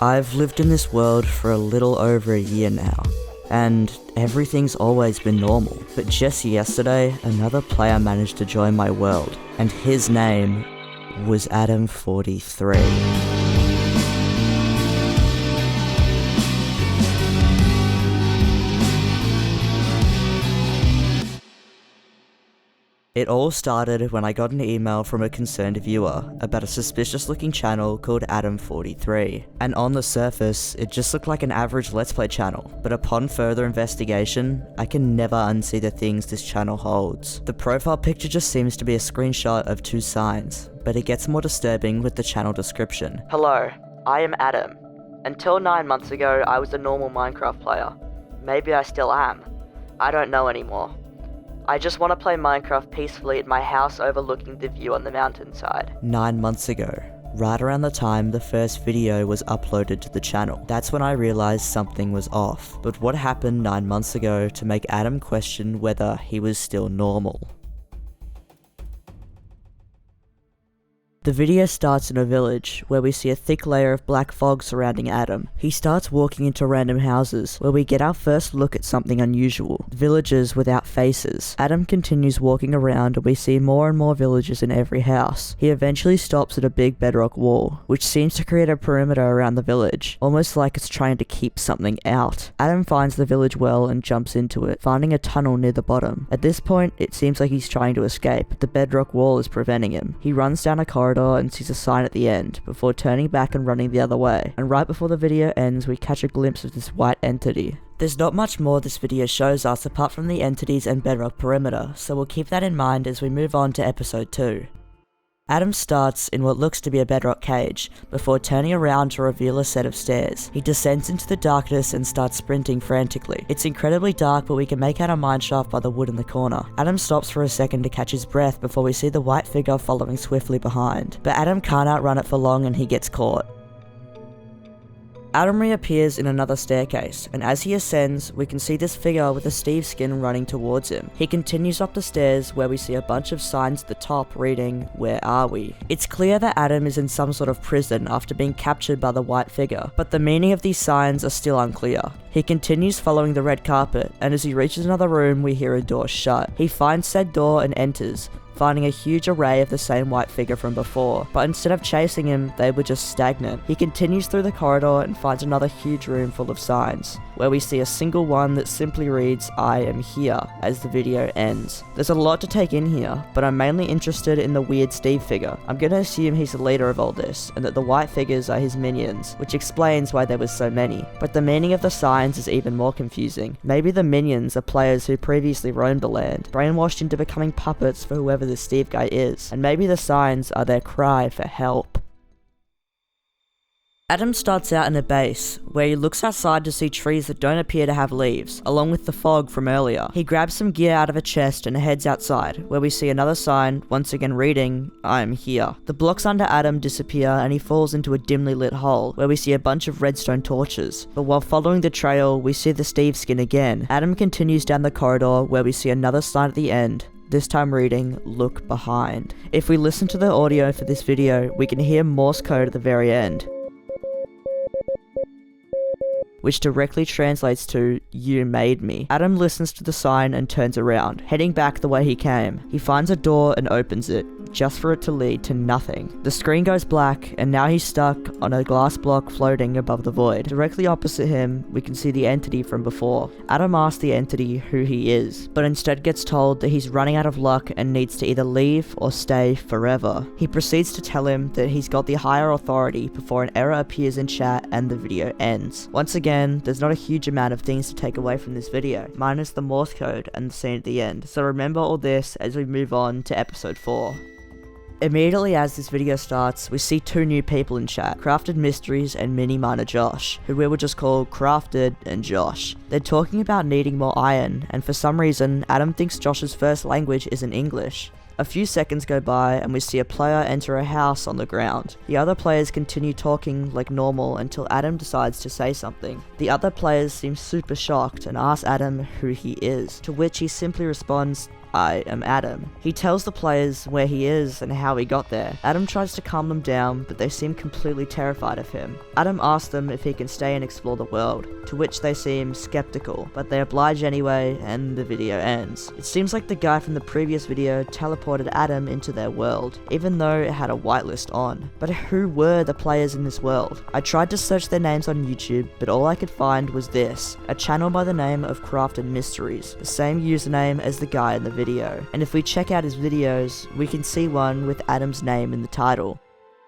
I've lived in this world for a little over a year now, and everything's always been normal. But just yesterday, another player managed to join my world, and his name was Adam43. It all started when I got an email from a concerned viewer about a suspicious looking channel called Adam43, and on the surface, it just looked like an average Let's Play channel, but upon further investigation, I can never unsee the things this channel holds. The profile picture just seems to be a screenshot of two signs, but it gets more disturbing with the channel description. Hello, I am Adam. Until 9 months ago, I was a normal Minecraft player. Maybe I still am. I don't know anymore. I just want to play Minecraft peacefully at my house overlooking the view on the mountainside. 9 months ago, right around the time the first video was uploaded to the channel. That's when I realized something was off. But what happened 9 months ago to make Adam question whether he was still normal? The video starts in a village, where we see a thick layer of black fog surrounding Adam. He starts walking into random houses, where we get our first look at something unusual. Villagers without faces. Adam continues walking around and we see more and more villagers in every house. He eventually stops at a big bedrock wall, which seems to create a perimeter around the village, almost like it's trying to keep something out. Adam finds the village well and jumps into it, finding a tunnel near the bottom. At this point, it seems like he's trying to escape, but the bedrock wall is preventing him. He runs down a corridor and sees a sign at the end, before turning back and running the other way. And right before the video ends, we catch a glimpse of this white entity. There's not much more this video shows us apart from the entities and bedrock perimeter, so we'll keep that in mind as we move on to episode 2. Adam starts in what looks to be a bedrock cage, before turning around to reveal a set of stairs. He descends into the darkness and starts sprinting frantically. It's incredibly dark, but we can make out a mineshaft by the wood in the corner. Adam stops for a second to catch his breath before we see the white figure following swiftly behind. But Adam can't outrun it for long and he gets caught. Adam reappears in another staircase, and as he ascends, we can see this figure with a Steve skin running towards him. He continues up the stairs where we see a bunch of signs at the top reading, "Where are we?" It's clear that Adam is in some sort of prison after being captured by the white figure, but the meaning of these signs are still unclear. He continues following the red carpet, and as he reaches another room, we hear a door shut. He finds said door and enters, finding a huge array of the same white figure from before, but instead of chasing him, they were just stagnant. He continues through the corridor and finds another huge room full of signs, where we see a single one that simply reads, "I am here," as the video ends. There's a lot to take in here, but I'm mainly interested in the weird Steve figure. I'm gonna assume he's the leader of all this, and that the white figures are his minions, which explains why there was so many. But the meaning of the signs is even more confusing. Maybe the minions are players who previously roamed the land, brainwashed into becoming puppets for whoever this Steve guy is, and maybe the signs are their cry for help. Adam starts out in a base, where he looks outside to see trees that don't appear to have leaves, along with the fog from earlier. He grabs some gear out of a chest and heads outside, where we see another sign, once again reading, "I am here." The blocks under Adam disappear and he falls into a dimly lit hole, where we see a bunch of redstone torches. But while following the trail, we see the Steve skin again. Adam continues down the corridor, where we see another sign at the end, this time reading, "Look behind." If we listen to the audio for this video, we can hear Morse code at the very end, which directly translates to, "You made me." Adam listens to the sign and turns around, heading back the way he came. He finds a door and opens it, just for it to lead to nothing. The screen goes black, and now he's stuck on a glass block floating above the void. Directly opposite him, we can see the entity from before. Adam asks the entity who he is, but instead gets told that he's running out of luck and needs to either leave or stay forever. He proceeds to tell him that he's got the higher authority before an error appears in chat and the video ends. Once again, there's not a huge amount of things to take away from this video, minus the Morse code and the scene at the end, so remember all this as we move on to episode 4. Immediately as this video starts, we see two new people in chat, Crafted Mysteries and Mini Miner Josh, who we will just call Crafted and Josh. They're talking about needing more iron, and for some reason, Adam thinks Josh's first language isn't English. A few seconds go by and we see a player enter a house on the ground. The other players continue talking like normal until Adam decides to say something. The other players seem super shocked and ask Adam who he is, to which he simply responds, "I am Adam." He tells the players where he is and how he got there. Adam tries to calm them down, but they seem completely terrified of him. Adam asks them if he can stay and explore the world, to which they seem skeptical, but they oblige anyway, and the video ends. It seems like the guy from the previous video teleported Adam into their world, even though it had a whitelist on. But who were the players in this world? I tried to search their names on YouTube, but all I could find was this: a channel by the name of Crafted Mysteries, the same username as the guy in the video. And if we check out his videos, we can see one with Adam's name in the title.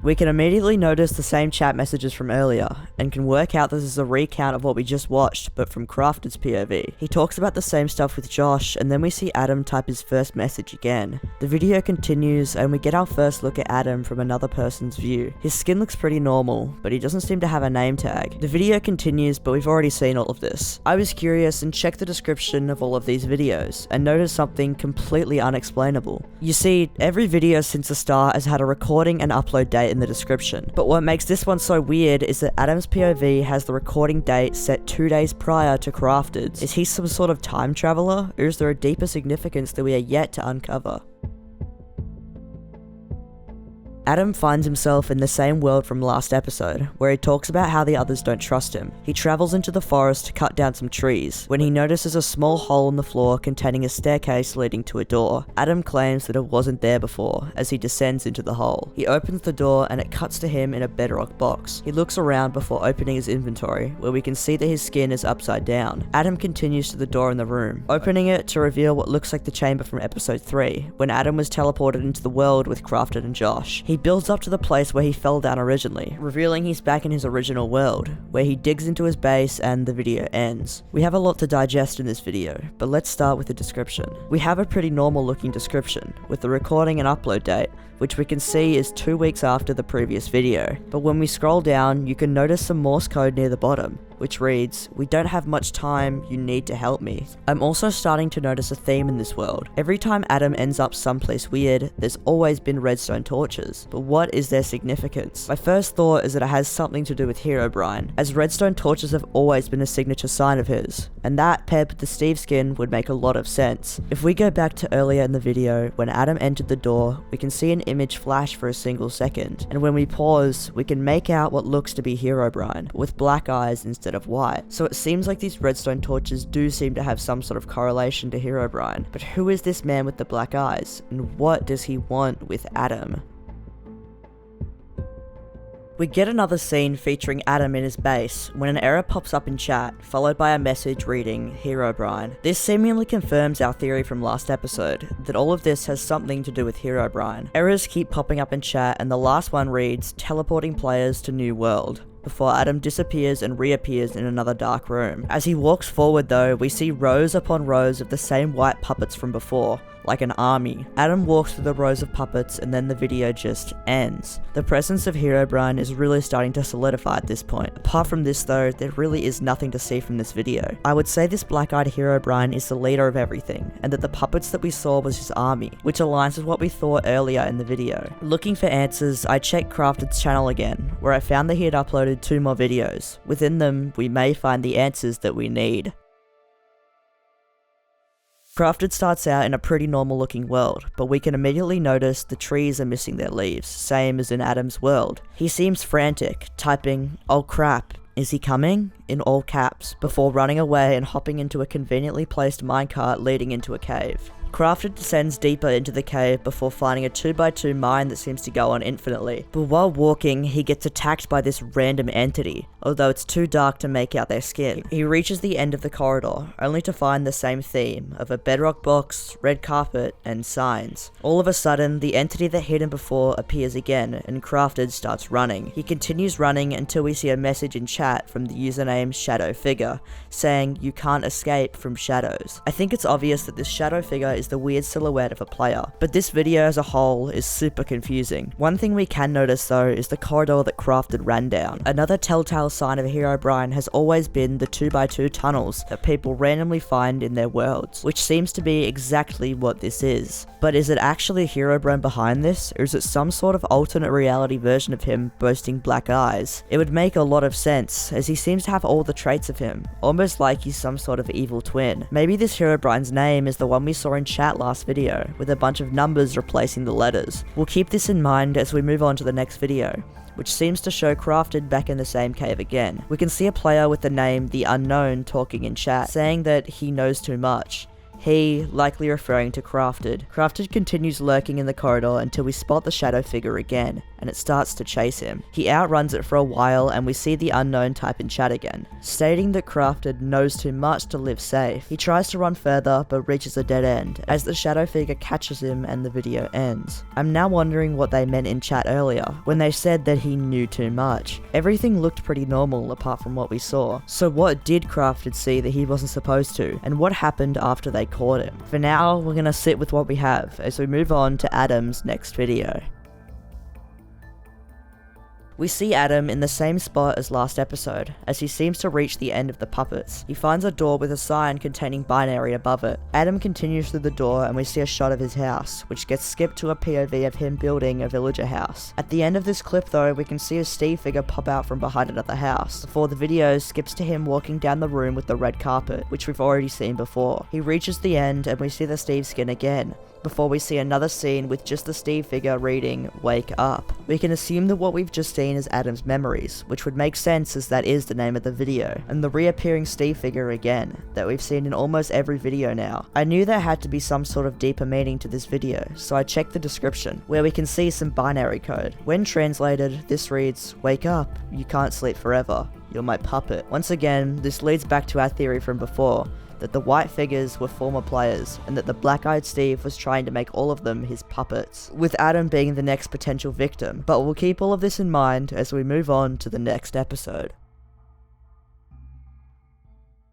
We can immediately notice the same chat messages from earlier, and can work out this is a recount of what we just watched, but from Crafted's POV. He talks about the same stuff with Josh, and then we see Adam type his first message again. The video continues, and we get our first look at Adam from another person's view. His skin looks pretty normal, but he doesn't seem to have a name tag. The video continues, but we've already seen all of this. I was curious and checked the description of all of these videos, and noticed something completely unexplainable. You see, every video since the start has had a recording and upload date in the description, but what makes this one so weird is that Adam's POV has the recording date set 2 days prior to Crafted's. Is he some sort of time traveler, or is there a deeper significance that we are yet to uncover? Adam finds himself in the same world from last episode, where he talks about how the others don't trust him. He travels into the forest to cut down some trees, when he notices a small hole in the floor containing a staircase leading to a door. Adam claims that it wasn't there before, as he descends into the hole. He opens the door and it cuts to him in a bedrock box. He looks around before opening his inventory, where we can see that his skin is upside down. Adam continues to the door in the room, opening it to reveal what looks like the chamber from episode 3, when Adam was teleported into the world with Crafted and Josh. He builds up to the place where he fell down originally, revealing he's back in his original world, where he digs into his base and the video ends. We have a lot to digest in this video, but let's start with the description. We have a pretty normal looking description, with the recording and upload date, which we can see is 2 weeks after the previous video. But when we scroll down, you can notice some Morse code near the bottom, which reads, "We don't have much time, you need to help me." I'm also starting to notice a theme in this world. Every time Adam ends up someplace weird, there's always been redstone torches, but what is their significance? My first thought is that it has something to do with Herobrine, as redstone torches have always been a signature sign of his, and that paired with the Steve skin would make a lot of sense. If we go back to earlier in the video, when Adam entered the door, we can see an image flash for a single second, and when we pause, we can make out what looks to be Herobrine, with black eyes instead of white. So it seems like these redstone torches do seem to have some sort of correlation to Herobrine. But who is this man with the black eyes, and what does he want with Adam? We get another scene featuring Adam in his base, when an error pops up in chat, followed by a message reading, Herobrine. This seemingly confirms our theory from last episode, that all of this has something to do with Herobrine. Errors keep popping up in chat, and the last one reads, teleporting players to new world, before Adam disappears and reappears in another dark room. As he walks forward though, we see rows upon rows of the same white puppets from before, like an army. Adam walks through the rows of puppets and then the video just ends. The presence of Herobrine is really starting to solidify at this point. Apart from this though, there really is nothing to see from this video. I would say this black-eyed Herobrine is the leader of everything, and that the puppets that we saw was his army, which aligns with what we thought earlier in the video. Looking for answers, I checked Crafted's channel again, where I found that he had uploaded 2 more videos. Within them, we may find the answers that we need. Crafted starts out in a pretty normal looking world, but we can immediately notice the trees are missing their leaves, same as in Adam's world. He seems frantic, typing, "Oh crap, is he coming?" in all caps, before running away and hopping into a conveniently placed minecart leading into a cave. Crafted descends deeper into the cave before finding a 2x2 mine that seems to go on infinitely. But while walking, he gets attacked by this random entity, although it's too dark to make out their skin. He reaches the end of the corridor, only to find the same theme of a bedrock box, red carpet, and signs. All of a sudden, the entity that hit him before appears again, and Crafted starts running. He continues running until we see a message in chat from the username Shadow Figure, saying, "You can't escape from shadows." I think it's obvious that this shadow figure is the weird silhouette of a player, but this video as a whole is super confusing. One thing we can notice though is the corridor that Crafted ran down. Another telltale sign of Herobrine has always been the 2x2 tunnels that people randomly find in their worlds, which seems to be exactly what this is. But is it actually Herobrine behind this, or is it some sort of alternate reality version of him boasting black eyes? It would make a lot of sense, as he seems to have all the traits of him, almost like he's some sort of evil twin. Maybe this Herobrine's name is the one we saw in chat last video, with a bunch of numbers replacing the letters. We'll keep this in mind as we move on to the next video, which seems to show Crafted back in the same cave again. We can see a player with the name The Unknown talking in chat, saying that he knows too much. He, likely referring to Crafted. Crafted continues lurking in the corridor until we spot the shadow figure again, and it starts to chase him. He outruns it for a while, and we see the Unknown type in chat again, stating that Crafted knows too much to live safe. He tries to run further, but reaches a dead end, as the shadow figure catches him and the video ends. I'm now wondering what they meant in chat earlier, when they said that he knew too much. Everything looked pretty normal apart from what we saw. So what did Crafted see that he wasn't supposed to, and what happened after they caught him? For now, we're gonna sit with what we have as we move on to Adam's next video. We see Adam in the same spot as last episode, as he seems to reach the end of the puppets. He finds a door with a sign containing binary above it. Adam continues through the door and we see a shot of his house, which gets skipped to a POV of him building a villager house. At the end of this clip though, we can see a Steve figure pop out from behind another house, before the video skips to him walking down the room with the red carpet, which we've already seen before. He reaches the end and we see the Steve skin again, before we see another scene with just the Steve figure reading, "Wake up." We can assume that what we've just seen is Adam's memories, which would make sense as that is the name of the video, and the reappearing Steve figure again, that we've seen in almost every video now. I knew there had to be some sort of deeper meaning to this video, so I checked the description, where we can see some binary code. When translated, this reads, "Wake up, you can't sleep forever, you're my puppet." Once again, this leads back to our theory from before, that the white figures were former players, and that the black-eyed Steve was trying to make all of them his puppets, with Adam being the next potential victim. But we'll keep all of this in mind as we move on to the next episode.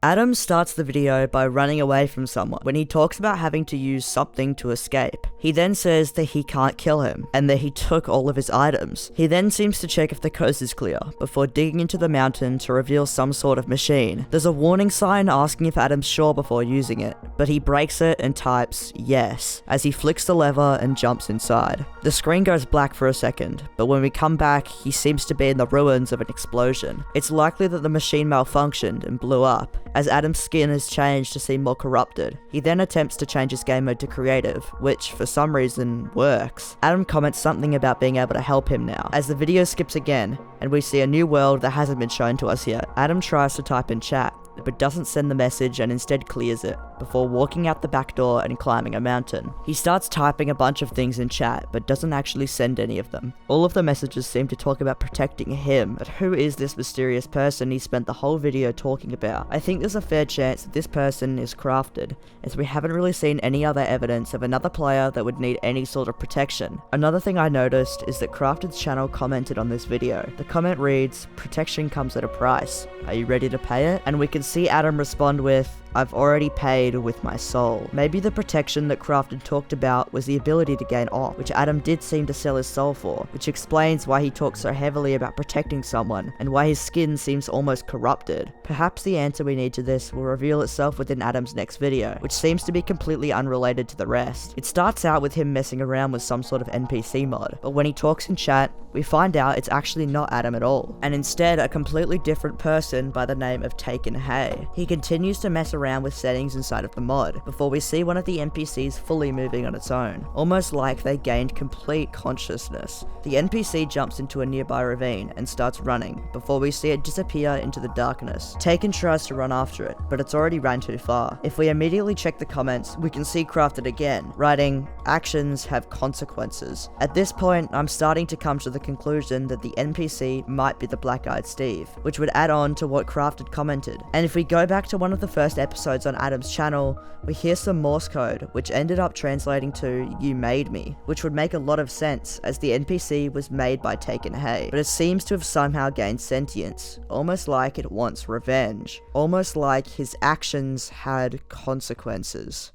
Adam starts the video by running away from someone when he talks about having to use something to escape. He then says that he can't kill him, and that he took all of his items. He then seems to check if the coast is clear, before digging into the mountain to reveal some sort of machine. There's a warning sign asking if Adam's sure before using it, but he breaks it and types yes, as he flicks the lever and jumps inside. The screen goes black for a second, but when we come back, he seems to be in the ruins of an explosion. It's likely that the machine malfunctioned and blew up, as Adam's skin has changed to seem more corrupted. He then attempts to change his game mode to creative, which for some reason works. Adam comments something about being able to help him now, as the video skips again, and we see a new world that hasn't been shown to us yet. Adam tries to type in chat, but doesn't send the message and instead clears it, before walking out the back door and climbing a mountain. He starts typing a bunch of things in chat, but doesn't actually send any of them. All of the messages seem to talk about protecting him, but who is this mysterious person he spent the whole video talking about? I think there's a fair chance that this person is Crafted, as we haven't really seen any other evidence of another player that would need any sort of protection. Another thing I noticed is that Crafted's channel commented on this video. The comment reads, "Protection comes at a price. Are you ready to pay it?" And we can see Adam respond with, "I've already paid with my soul." Maybe the protection that Crafted talked about was the ability to gain off, which Adam did seem to sell his soul for, which explains why he talks so heavily about protecting someone, and why his skin seems almost corrupted. Perhaps the answer we need to this will reveal itself within Adam's next video, which seems to be completely unrelated to the rest. It starts out with him messing around with some sort of NPC mod, but when he talks in chat, we find out it's actually not Adam at all, and instead a completely different person by the name of Taken Hay. He continues to mess around with settings inside of the mod, before we see one of the NPCs fully moving on its own, almost like they gained complete consciousness. The NPC jumps into a nearby ravine and starts running, before we see it disappear into the darkness. Taken tries to run after it, but it's already ran too far. If we immediately check the comments, we can see Crafted again, writing, "Actions have consequences." At this point, I'm starting to come to the conclusion that the NPC might be the black-eyed Steve, which would add on to what Crafted commented. And if we go back to one of the first episodes on Adam's channel, we hear some Morse code, which ended up translating to "You made me," which would make a lot of sense, as the NPC was made by Taken Hay, but it seems to have somehow gained sentience, almost like it wants revenge, almost like his actions had consequences.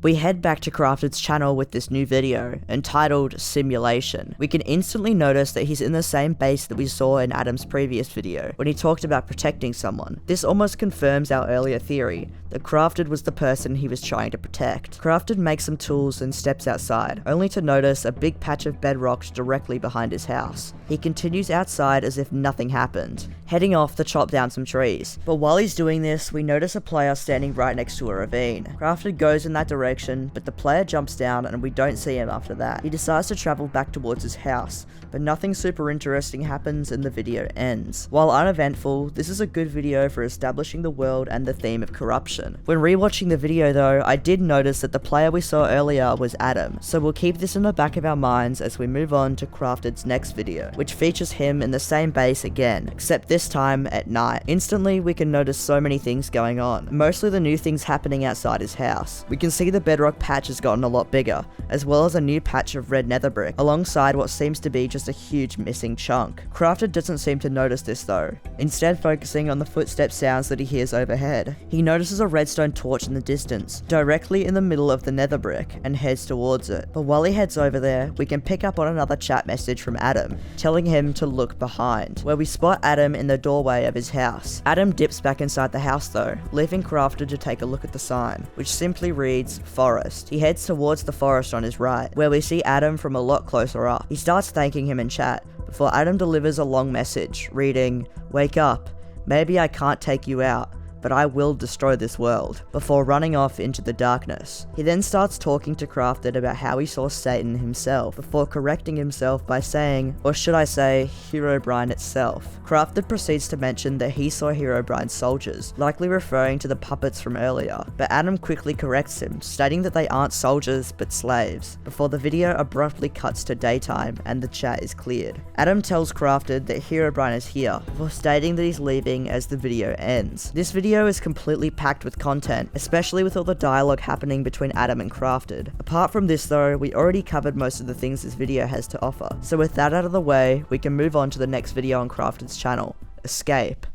We head back to Crafted's channel with this new video, entitled Simulation. We can instantly notice that he's in the same base that we saw in Adam's previous video, when he talked about protecting someone. This almost confirms our earlier theory, that Crafted was the person he was trying to protect. Crafted makes some tools and steps outside, only to notice a big patch of bedrock directly behind his house. He continues outside as if nothing happened, heading off to chop down some trees. But while he's doing this, we notice a player standing right next to a ravine. Crafted goes in that direction, but the player jumps down and we don't see him after that. He decides to travel back towards his house, but nothing super interesting happens and the video ends. While uneventful, this is a good video for establishing the world and the theme of corruption. When rewatching the video though, I did notice that the player we saw earlier was Adam, so we'll keep this in the back of our minds as we move on to Crafted's next video, which features him in the same base again, except this time at night. Instantly, we can notice so many things going on, mostly the new things happening outside his house. We can see the bedrock patch has gotten a lot bigger, as well as a new patch of red nether brick, alongside what seems to be just a huge missing chunk. Crafted doesn't seem to notice this though, instead focusing on the footstep sounds that he hears overhead. He notices a redstone torch in the distance, directly in the middle of the nether brick, and heads towards it. But while he heads over there, we can pick up on another chat message from Adam, telling him to look behind, where we spot Adam in the doorway of his house. Adam dips back inside the house though, leaving Crafted to take a look at the sign, which simply reads forest. He heads towards the forest on his right, where we see Adam from a lot closer up. He starts thanking him in chat, before Adam delivers a long message, reading, "Wake up, maybe I can't take you out, but I will destroy this world," before running off into the darkness. He then starts talking to Crafted about how he saw Satan himself, before correcting himself by saying, or should I say, Herobrine itself. Crafted proceeds to mention that he saw Herobrine's soldiers, likely referring to the puppets from earlier, but Adam quickly corrects him, stating that they aren't soldiers but slaves, before the video abruptly cuts to daytime and the chat is cleared. Adam tells Crafted that Herobrine is here, before stating that he's leaving as the video ends. This video is completely packed with content, especially with all the dialogue happening between Adam and Crafted. Apart from this though, we already covered most of the things this video has to offer, so with that out of the way, we can move on to the next video on Crafted's channel, Escape.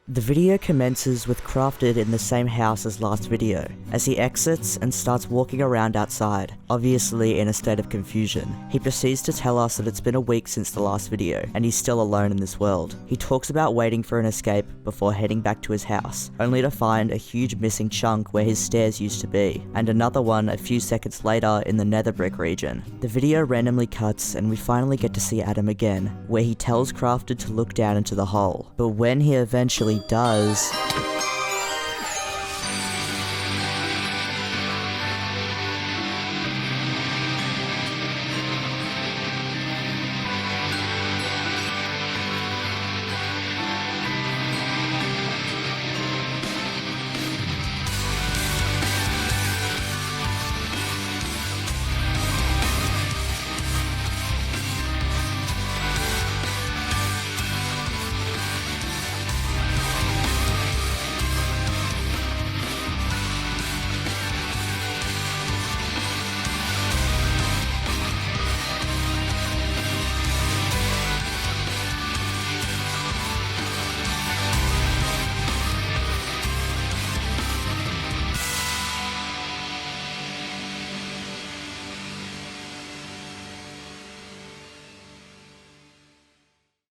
The video commences with Crafted in the same house as last video, as he exits and starts walking around outside, obviously in a state of confusion. He proceeds to tell us that it's been a week since the last video, and he's still alone in this world. He talks about waiting for an escape before heading back to his house, only to find a huge missing chunk where his stairs used to be, and another one a few seconds later in the nether brick region. The video randomly cuts and we finally get to see Adam again, where he tells Crafted to look down into the hole, but when he eventually does,